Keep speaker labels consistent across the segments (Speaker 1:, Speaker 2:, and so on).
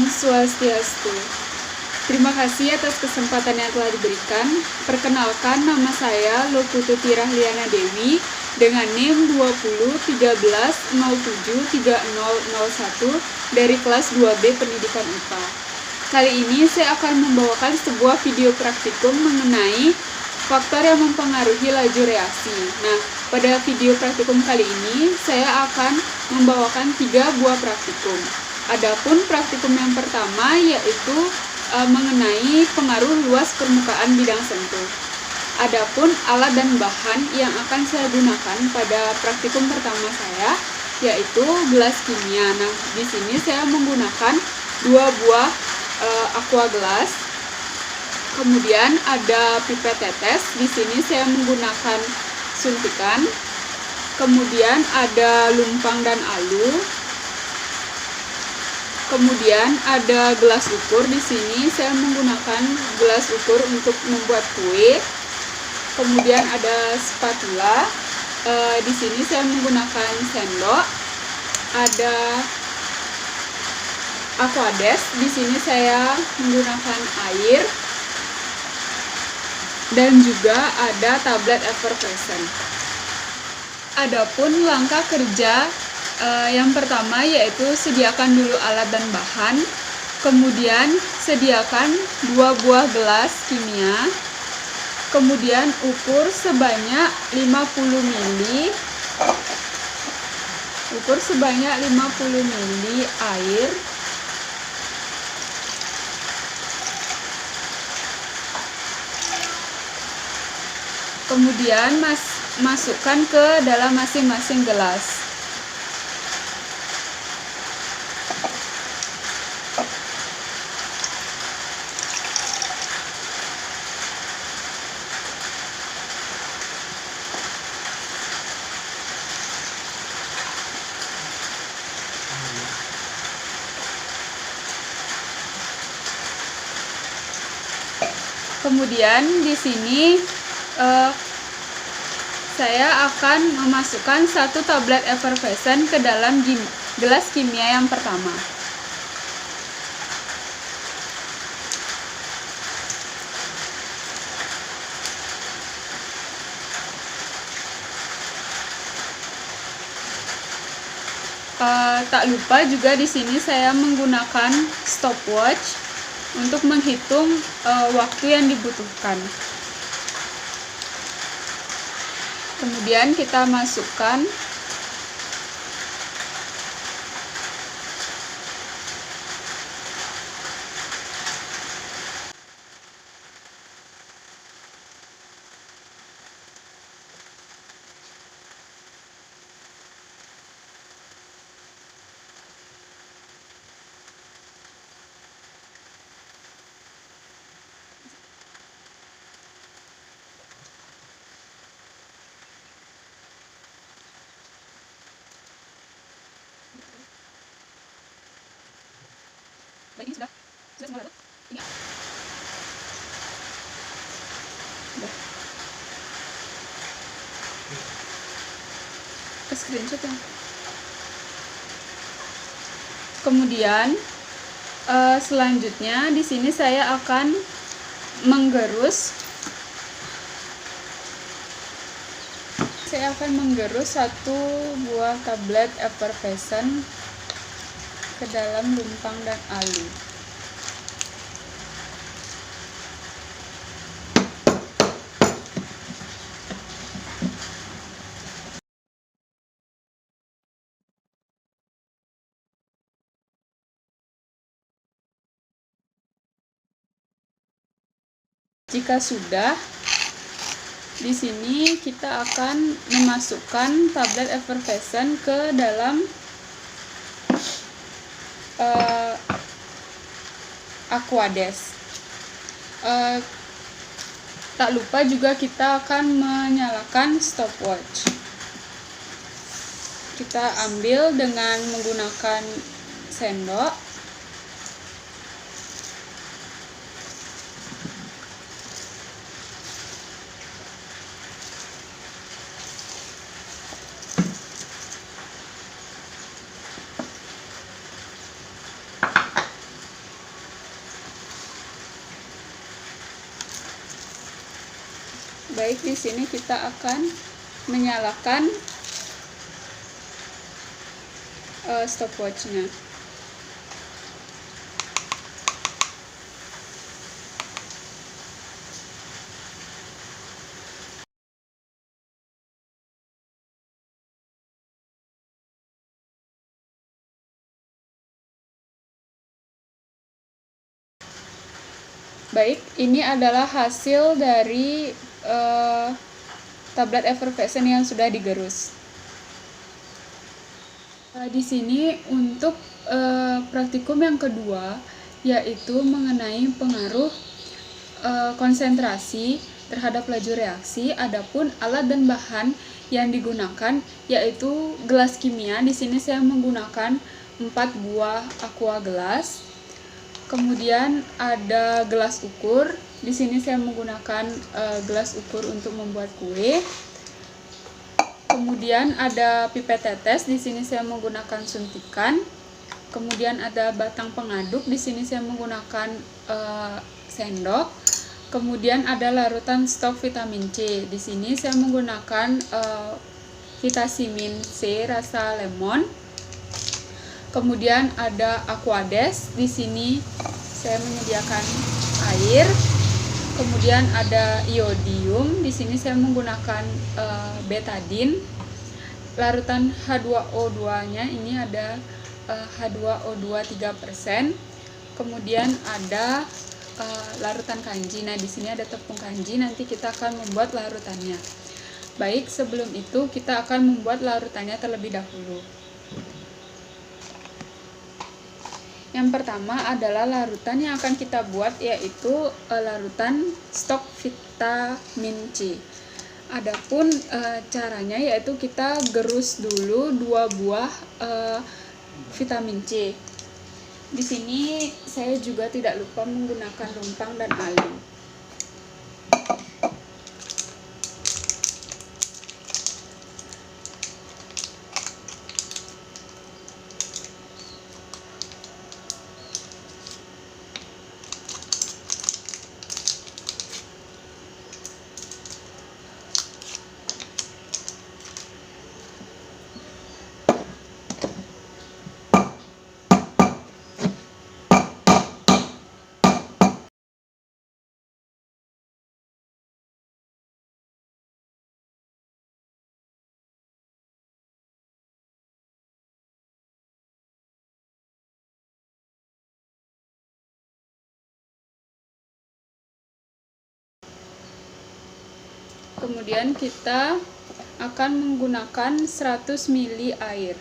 Speaker 1: Om Swastiastu. Terima kasih atas kesempatan yang telah diberikan. Perkenalkan, nama saya Lopututi Rahliana Dewi dengan NIM 2013073001 dari kelas 2B Pendidikan IPA. Kali ini saya akan membawakan sebuah video praktikum mengenai faktor yang mempengaruhi laju reaksi. Nah, pada video praktikum kali ini saya akan membawakan 3 buah praktikum. Adapun praktikum yang pertama yaitu mengenai pengaruh luas permukaan bidang sentuh. Adapun alat dan bahan yang akan saya gunakan pada praktikum pertama saya yaitu gelas kimia. Nah, di sini saya menggunakan 2 buah aqua gelas. Kemudian ada pipet tetes. Di sini saya menggunakan suntikan. Kemudian ada lumpang dan alu. Kemudian ada gelas ukur. Di sini saya menggunakan gelas ukur untuk membuat kue. Kemudian ada spatula. Di sini saya menggunakan sendok. Ada aquades. Di sini saya menggunakan air. Dan juga ada tablet effervescent. Adapun langkah kerja yang pertama yaitu sediakan dulu alat dan bahan, kemudian sediakan 2 buah gelas kimia, kemudian ukur sebanyak 50 ml, air, kemudian masukkan ke dalam masing-masing gelas. Kemudian di sini saya akan memasukkan 1 tablet effervescent ke dalam gelas kimia yang pertama. Tak lupa juga di sini saya menggunakan stopwatch untuk menghitung waktu yang dibutuhkan. Kemudian kita masukkan ini sudah semua larut. Ini sudah. Screenshot ya. Kemudian selanjutnya di sini saya akan menggerus. Saya akan menggerus 1 buah tablet effervescent ke dalam lumpang dan alu. Jika sudah, di sini kita akan memasukkan tablet effervescent ke dalam aquades. Tak lupa juga kita akan menyalakan stopwatch. Kita ambil dengan menggunakan sendok. Baik, di sini kita akan menyalakan stopwatchnya. Baik, ini adalah hasil dari tablet effervescent yang sudah digerus. Di sini untuk praktikum yang kedua, yaitu mengenai pengaruh konsentrasi terhadap laju reaksi. Adapun alat dan bahan yang digunakan yaitu gelas kimia. Di sini saya menggunakan 4 buah aqua gelas. Kemudian ada gelas ukur. Di sini saya menggunakan gelas ukur untuk membuat kue. Kemudian ada pipet tetes. Di sini saya menggunakan suntikan. Kemudian ada batang pengaduk. Di sini saya menggunakan sendok. Kemudian ada larutan stok vitamin C. Di sini saya menggunakan vitamin C rasa lemon. Kemudian ada aquades. Di sini saya menyediakan air. Kemudian ada iodium. Di sini saya menggunakan betadine. Larutan H2O2-nya ini ada H2O2 3%. Kemudian ada larutan kanji. Nah, di sini ada tepung kanji. Nanti kita akan membuat larutannya. Baik, sebelum itu kita akan membuat larutannya terlebih dahulu. Yang pertama adalah larutan yang akan kita buat, yaitu larutan stok vitamin C. Adapun caranya yaitu kita gerus dulu 2 buah vitamin C. Di sini saya juga tidak lupa menggunakan lumpang dan alu. Kemudian kita akan menggunakan 100 ml air.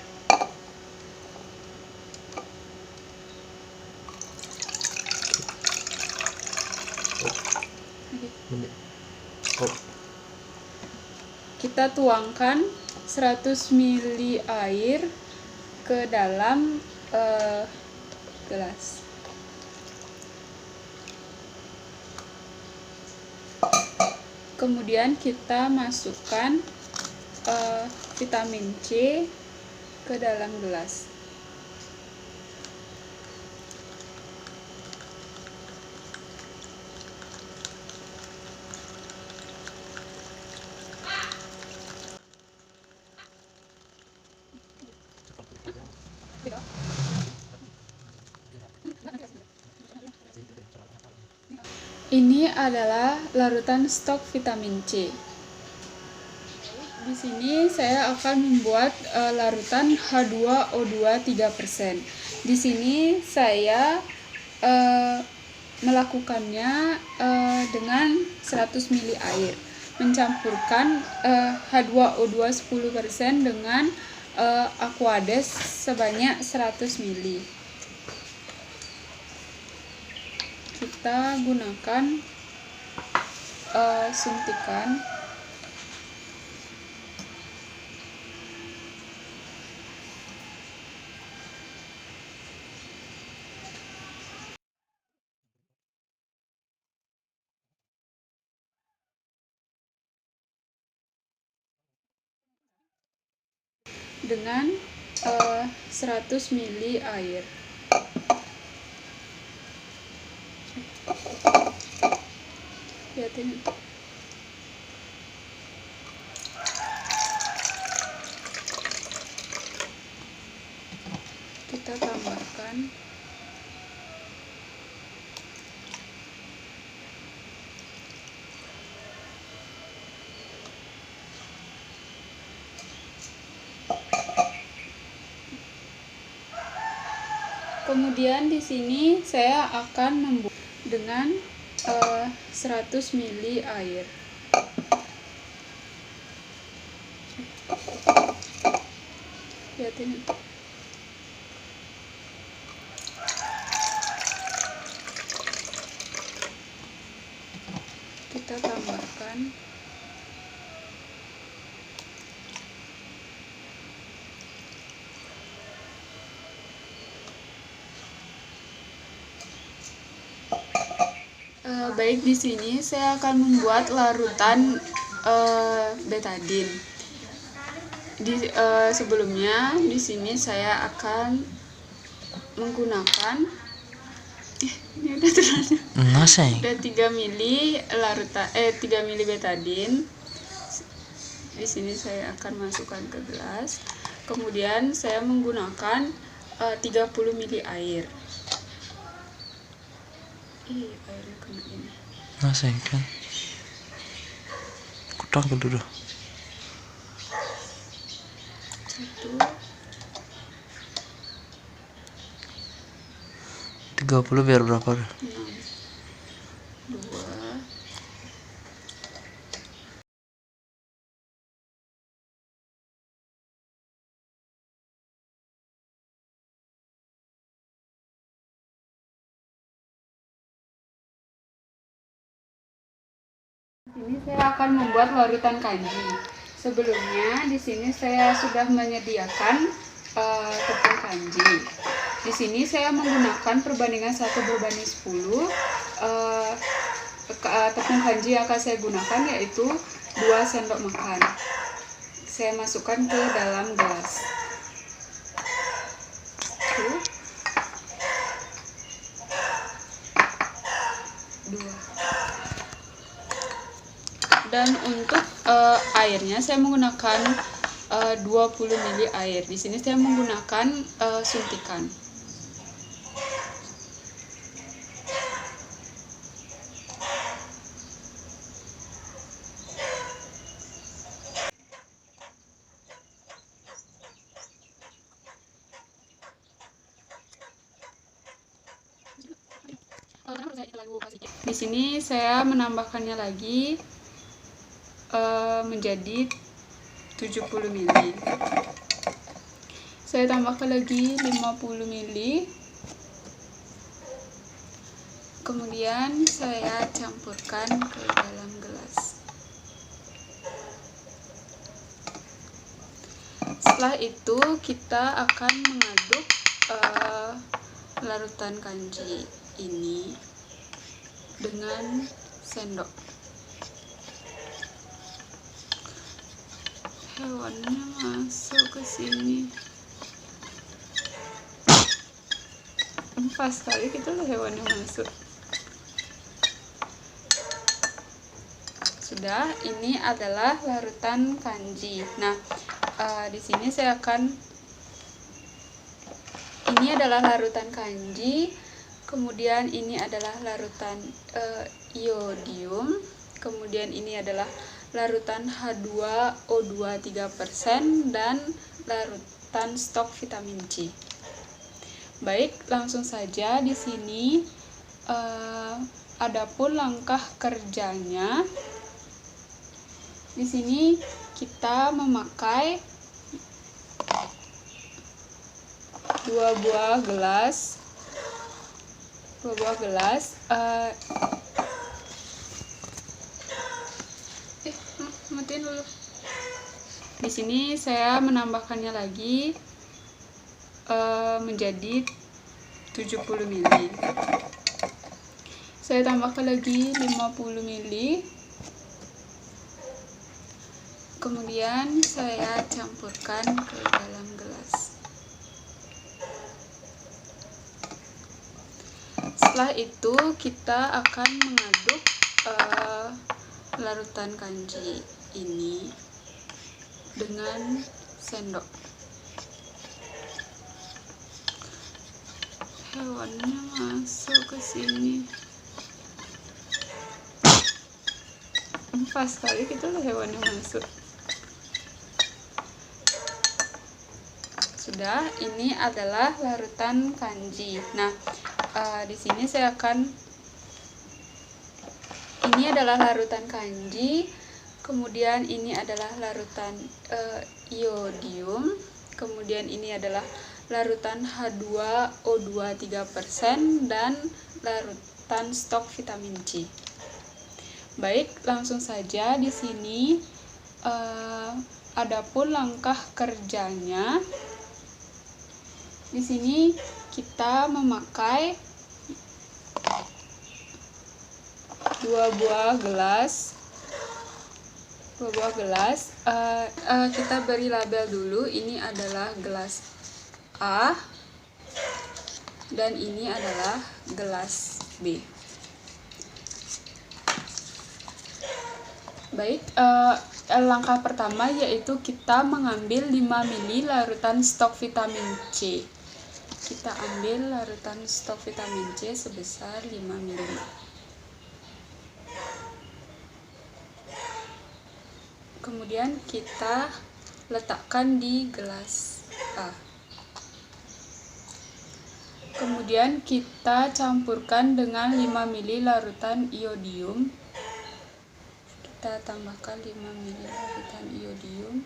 Speaker 1: Kita tuangkan 100 ml air ke dalam gelas. Kemudian kita masukkan vitamin C ke dalam gelas. Ini adalah larutan stok vitamin C. Di sini saya akan membuat larutan H2O2 3%. Di sini saya melakukannya dengan 100 ml air. Mencampurkan H2O2 10% dengan aquades sebanyak 100 ml. Kita gunakan suntikan. Dengan 100 ml air. Lihat ini. kita tambahkan kemudian di sini saya akan membuat dengan 100 ml air. Lihat ini. Kita tambahkan baik, di sini saya akan membuat larutan betadin. Sebelumnya di sini saya akan menggunakan ini udah terlalu udah 3 mili larutan 3 mili betadin. Di sini saya akan masukkan ke gelas. Kemudian saya menggunakan 30 mili air. Airnya kena ini.
Speaker 2: Masih kan? Kutang ke dulu. 30 biar berapa?
Speaker 1: 6, 2. Ini saya akan membuat larutan kanji. Sebelumnya di sini saya sudah menyediakan tepung kanji. Di sini saya menggunakan perbandingan 1:10. Tepung kanji yang akan saya gunakan yaitu 2 sendok makan. Saya masukkan ke dalam gelas. Dan untuk airnya saya menggunakan 20 ml air. Di sini saya menggunakan suntikan. Di sini saya menambahkannya lagi menjadi 70 ml. Saya tambahkan lagi 50 ml. Kemudian saya campurkan ke dalam gelas. Setelah itu kita akan mengaduk larutan kanji ini dengan sendok. Hewannya masuk ke sini. Pas sekali gitu loh hewannya masuk. Sudah, ini adalah larutan kanji. Nah, di sini saya akan ini adalah larutan kanji. Kemudian ini adalah larutan iodium. Kemudian ini adalah larutan H2O2 3% dan larutan stok vitamin C. Baik, langsung saja di sini adapun langkah kerjanya. Di sini kita memakai 2 buah gelas. Matiin dulu. Di sini saya menambahkannya lagi menjadi 70 ml. Saya tambahkan lagi 50 ml. Kemudian saya campurkan ke dalam gelas. Setelah itu kita akan mengaduk larutan kanji ini dengan sendok. hewannya masuk ke sini. Pas sekali gitu loh hewannya masuk. Sudah, ini adalah larutan kanji. Nah, di sini saya akan, ini adalah larutan kanji, kemudian ini adalah larutan iodium, kemudian ini adalah larutan H2O2 3%, dan larutan stok vitamin C. Baik, langsung saja di sini. Adapun langkah kerjanya, di sini kita memakai 2 buah gelas. Kita beri label dulu. Ini adalah gelas A dan ini adalah gelas B. Baik, langkah pertama yaitu kita mengambil 5 ml larutan stok vitamin C. Kita ambil larutan stok vitamin C sebesar 5 ml. Kemudian kita letakkan di gelas A. Kemudian kita campurkan dengan 5 ml larutan iodium. Kita tambahkan 5 ml larutan iodium.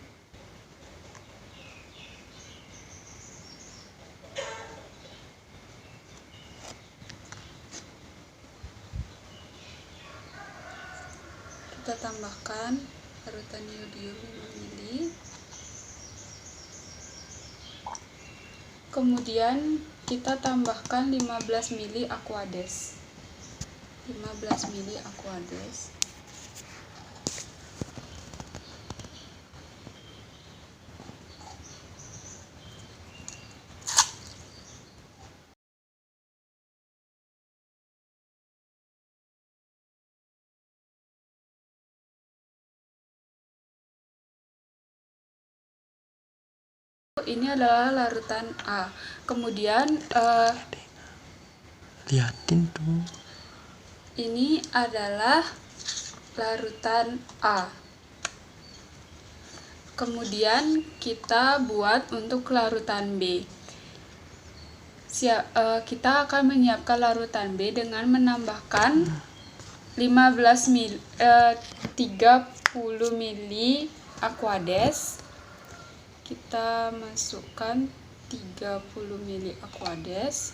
Speaker 1: Kita tambahkan larutan iodium 5 ml. Kemudian kita tambahkan 15 ml Aquades. 15 ml Aquades. Ini adalah larutan A. Kemudian
Speaker 2: Liatin tuh.
Speaker 1: ini adalah larutan A. Kemudian kita buat untuk larutan B. Kita akan menyiapkan larutan B dengan menambahkan 30 ml Aquades. Kita masukkan 30 ml Aquades.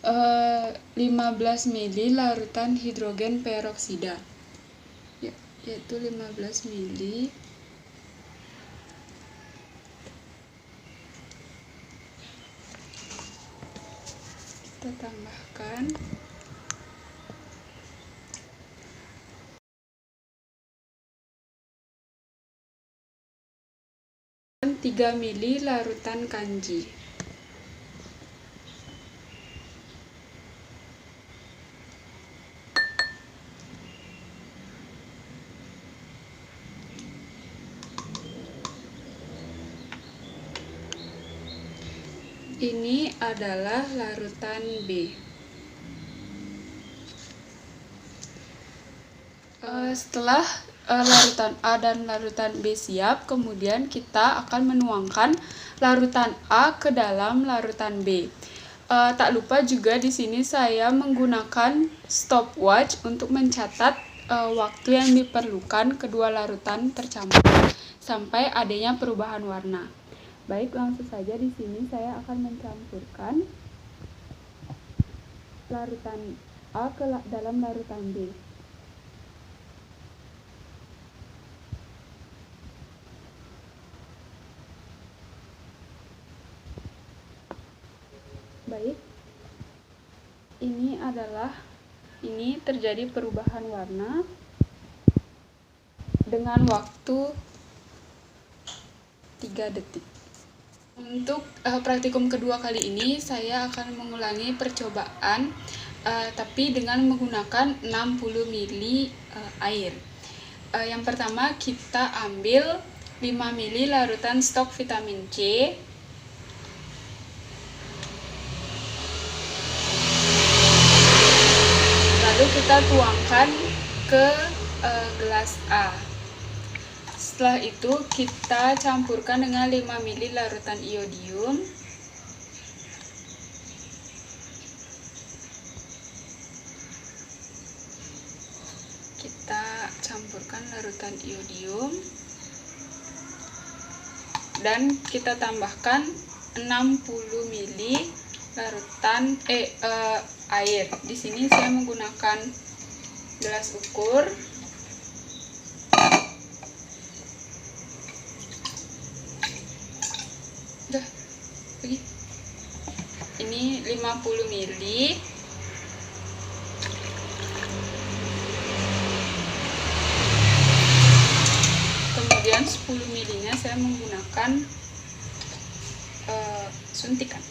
Speaker 1: Uh, 15 ml larutan hidrogen peroksida, yaitu 15 ml. Kita tambahkan dan 3 ml larutan kanji. Ini adalah larutan B. Setelah larutan A dan larutan B siap, kemudian kita akan menuangkan larutan A ke dalam larutan B. Tak lupa juga di sini saya menggunakan stopwatch untuk mencatat waktu yang diperlukan kedua larutan tercampur sampai adanya perubahan warna. Baik, langsung saja di sini saya akan mencampurkan larutan A ke dalam larutan B. Baik, ini terjadi perubahan warna dengan waktu 3 detik. Untuk praktikum kedua kali ini saya akan mengulangi percobaan tapi dengan menggunakan 60 ml air. Yang pertama kita ambil 5 ml larutan stok vitamin C, lalu kita tuangkan ke gelas A. Setelah itu kita campurkan dengan 5 ml larutan iodium, kita campurkan larutan iodium dan kita tambahkan 60 ml larutan air. Di sini saya menggunakan gelas ukur. Udah, pergi. Ini 50 ml. Kemudian 10 ml-nya saya menggunakan suntikan.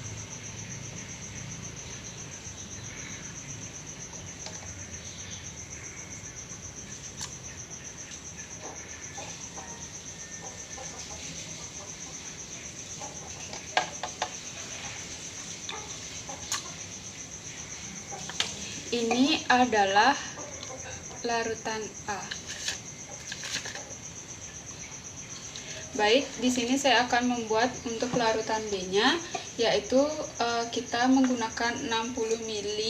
Speaker 1: Ini adalah larutan A. Baik, di sini saya akan membuat untuk larutan B-nya, yaitu kita menggunakan 60 ml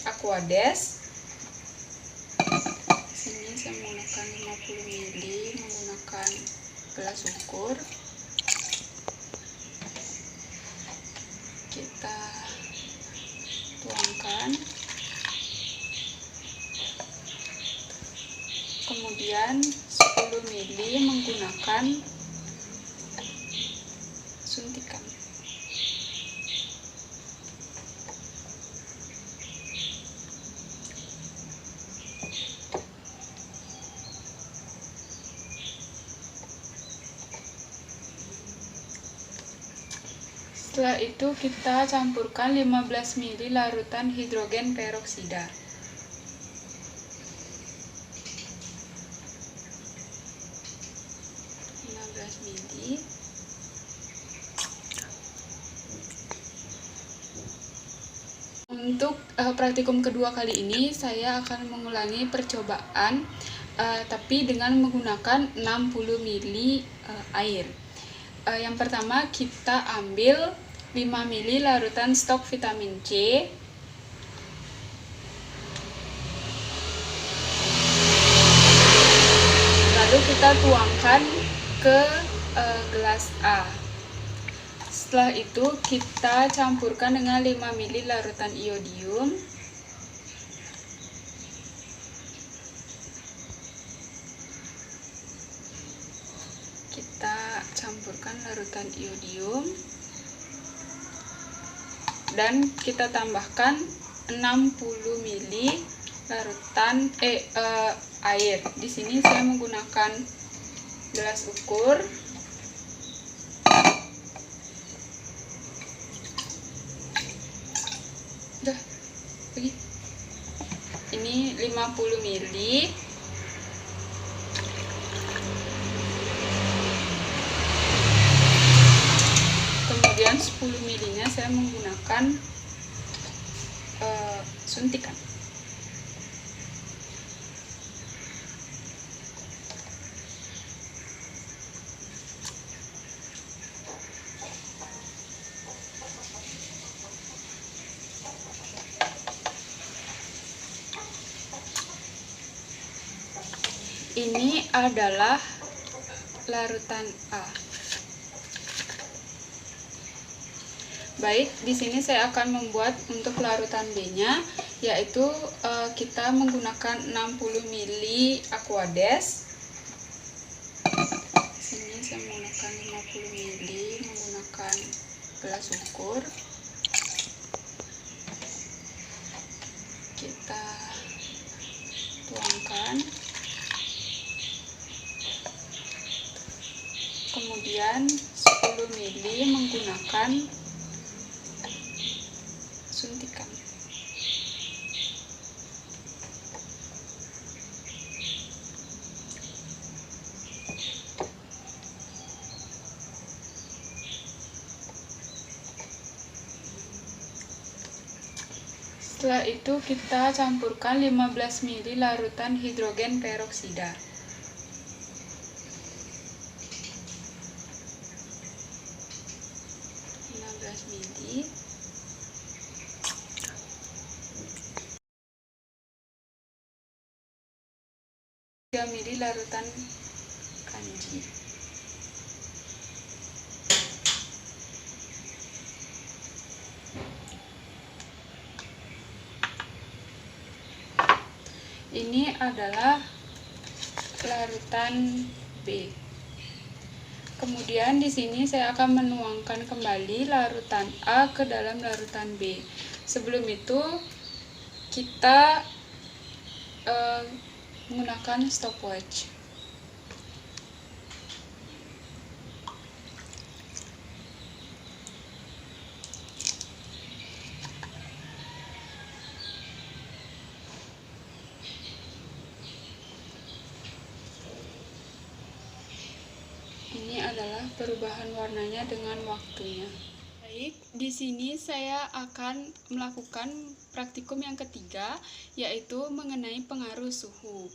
Speaker 1: Aquades. Di sini saya menggunakan 50 ml menggunakan gelas ukur. Kita tuangkan. Kemudian 10 ml menggunakan suntikan. Setelah itu kita campurkan 15 ml larutan hidrogen peroksida. ml. Untuk praktikum kedua kali ini saya akan mengulangi percobaan tapi dengan menggunakan 60 ml air. Yang pertama kita ambil 5 ml larutan stok vitamin C, lalu kita tuangkan ke gelas A. Setelah itu kita campurkan dengan 5 ml larutan iodium, kita campurkan larutan iodium dan kita tambahkan 60 ml larutan air. Di sini saya menggunakan gelas ukur. Udah, pergi. Ini 50 ml. Kemudian 10 ml-nya saya menggunakan suntikan. Ini adalah larutan A. Baik, di sini saya akan membuat untuk larutan B-nya, yaitu kita menggunakan 60 ml Aquades. Di sini saya menggunakan 50 ml menggunakan gelas ukur. Kita tuangkan. Kemudian 10 ml menggunakan suntikan. Setelah itu kita campurkan 15 ml larutan hidrogen peroksida. Ml. 3 ml larutan kanji. Ini adalah larutan B. Kemudian di sini saya akan menuangkan kembali larutan A ke dalam larutan B. Sebelum itu kita menggunakan stopwatch. Ini adalah perubahan warnanya dengan waktunya. Baik, di sini saya akan melakukan praktikum yang ketiga, yaitu mengenai pengaruh suhu.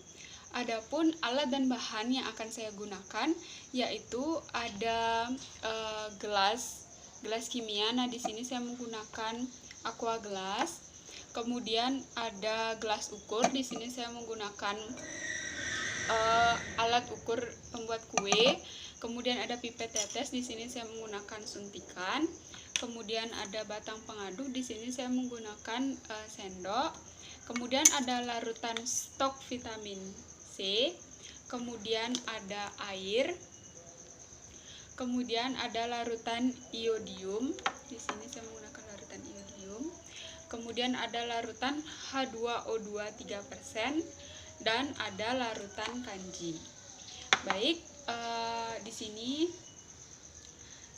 Speaker 1: Adapun alat dan bahan yang akan saya gunakan, yaitu ada gelas kimia. Nah, di sini saya menggunakan aqua gelas. Kemudian ada gelas ukur. Di sini saya menggunakan alat ukur pembuat kue. Kemudian ada pipet tetes, di sini saya menggunakan suntikan. Kemudian ada batang pengaduk, di sini saya menggunakan sendok. Kemudian ada larutan stok vitamin C. Kemudian ada air. Kemudian ada larutan iodium. Di sini saya menggunakan larutan iodium. Kemudian ada larutan H2O2 3% dan ada larutan kanji. Baik. Di sini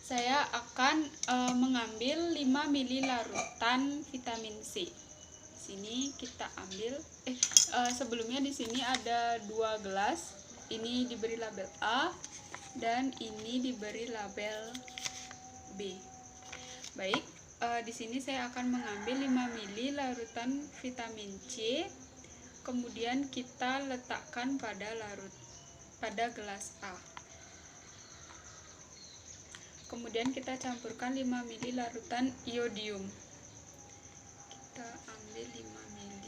Speaker 1: saya akan mengambil 5 ml larutan vitamin C. Di sini kita ambil sebelumnya di sini ada 2 gelas. Ini diberi label A dan ini diberi label B. Baik, di sini saya akan mengambil 5 ml larutan vitamin C. Kemudian kita letakkan pada gelas A. Kemudian kita campurkan 5 ml larutan iodium. Kita ambil 5 ml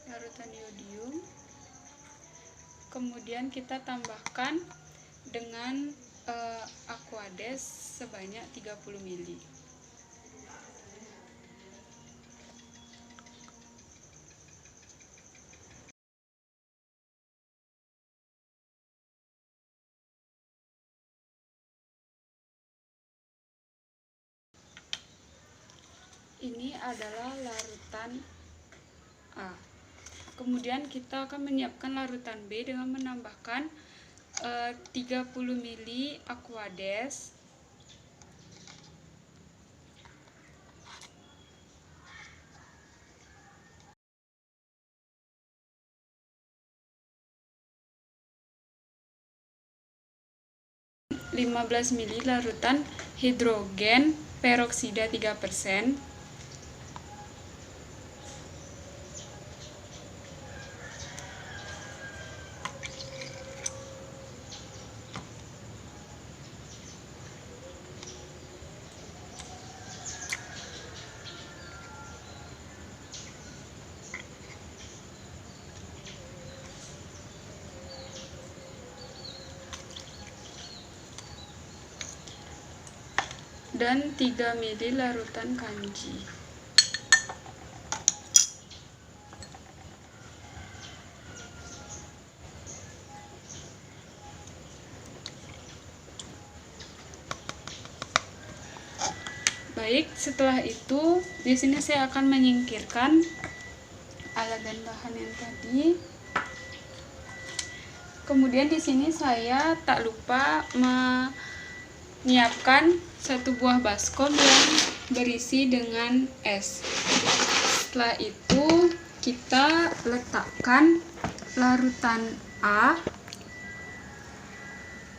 Speaker 1: larutan iodium. Kemudian kita tambahkan dengan aquades sebanyak 30 ml. Ini adalah larutan A. Kemudian kita akan menyiapkan larutan B dengan menambahkan 30 ml aquades, (15 ml larutan hidrogen peroksida 3%, dan 3 ml larutan kanji. Baik, setelah itu di sini saya akan menyingkirkan alat dan bahan yang tadi. Kemudian di sini saya tak lupa menyiapkan 1 buah baskom yang berisi dengan es. Setelah itu kita letakkan larutan A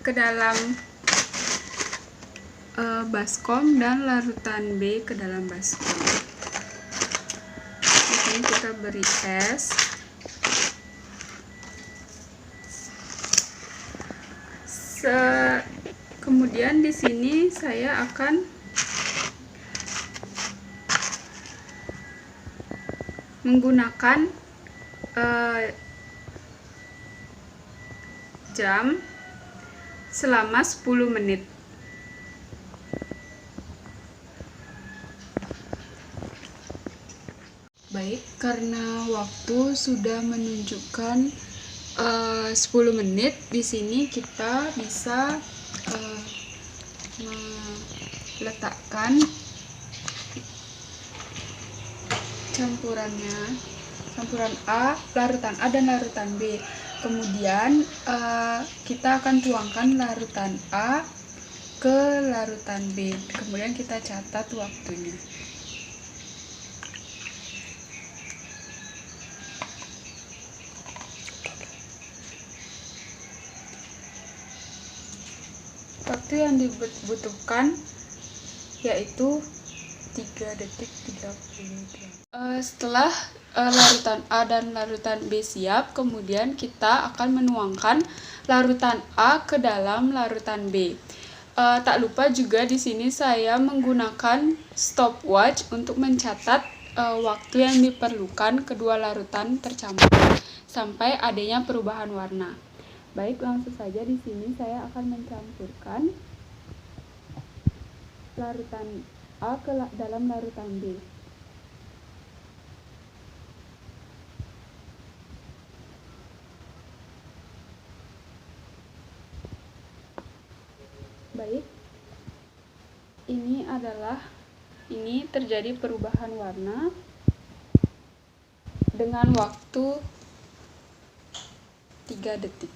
Speaker 1: ke dalam baskom dan larutan B ke dalam baskom. Di sini kita beri es. Kemudian di sini saya akan menggunakan jam selama 10 menit. Baik, karena waktu sudah menunjukkan 10 menit, di sini kita bisa meletakkan campuran A, larutan A dan larutan B. Kemudian kita akan tuangkan larutan A ke larutan B. Kemudian kita catat waktunya. Waktu yang dibutuhkan yaitu 3 detik 30 detik. Setelah larutan A dan larutan B siap, kemudian kita akan menuangkan larutan A ke dalam larutan B. Tak lupa juga di sini saya menggunakan stopwatch untuk mencatat waktu yang diperlukan kedua larutan tercampur sampai adanya perubahan warna. Baik, langsung saja di sini saya akan mencampurkan larutan A ke dalam larutan B. Baik, ini terjadi perubahan warna dengan waktu 3 detik.